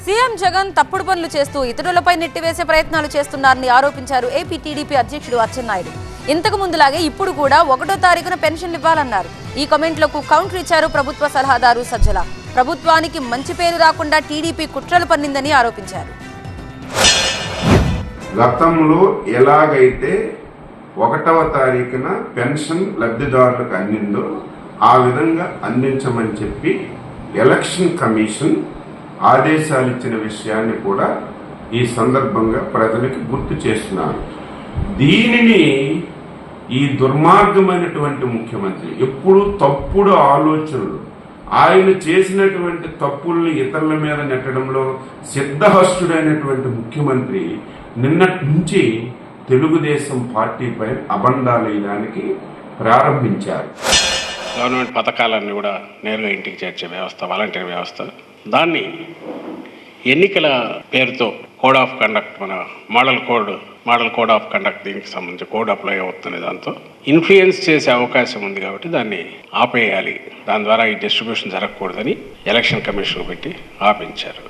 CM Jagan తప్పుడు పనులు చేస్తూ ఇతరులపై నెట్టివేసే ప్రయత్నాలు చేస్తున్నారని ఆరోపించారు ఏపీ టీడీపీ అధ్యక్షుడు అచ్చెన్నాయుడు. ఇంతకు ముందులాగే ఇప్పుడు కూడా 1వ తారీఖున పెన్షన్లు ఇవ్వాలన్నారు. ఈ కామెంట్లకు కౌంటర్ ఇచ్చారు ప్రభుత్వ సలహాదారు సజ్జల. ప్రభుత్వానికి మంచి పేరు రాకుండా టీడీపీ కుట్రలు పన్నిందని ఆరోపించారు. గతంలో ఎలాగైతే 1వ తారీఖున పెన్షన్ లబ్ధిదారులకు అందిందో ఆ విధంగా అందించమని చెప్పి ఎలక్షన్ కమిషన్ ఆదేశాలు ఇచ్చిన విషయాన్ని కూడా ఈ సందర్భంగా ప్రజలకు గుర్తు చేస్తున్నారు. దీనిని ఈ దుర్మార్గమైనటువంటి ముఖ్యమంత్రి ఎప్పుడు తప్పుడు ఆలోచనలు, ఆయన చేసినటువంటి తప్పుల్ని ఇతరుల మీద నెట్టడంలో సిద్ధహస్తుడైనటువంటి ముఖ్యమంత్రి నిన్నటి నుంచి తెలుగుదేశం పార్టీపై అబండాలేయడానికి ప్రారంభించారు. గవర్నమెంట్ పథకాలన్నీ కూడా నేరుగా ఇంటికి చేర్చే వ్యవస్థ, వాలంటీర్ వ్యవస్థ, దాన్ని ఎన్నికల పేరుతో కోడ్ ఆఫ్ కండక్ట్, మన మోడల్ కోడ్ ఆఫ్ కండక్ట్, దీనికి సంబంధించి కోడ్ అప్లై అవుతున్న దాంతో ఇన్ఫ్లుయెన్స్ చేసే అవకాశం ఉంది కాబట్టి దాన్ని ఆపేయాలి, దాని ద్వారా ఈ డిస్ట్రిబ్యూషన్ జరగకూడదని ఎలక్షన్ కమిషన్ పెట్టి ఆపించారు.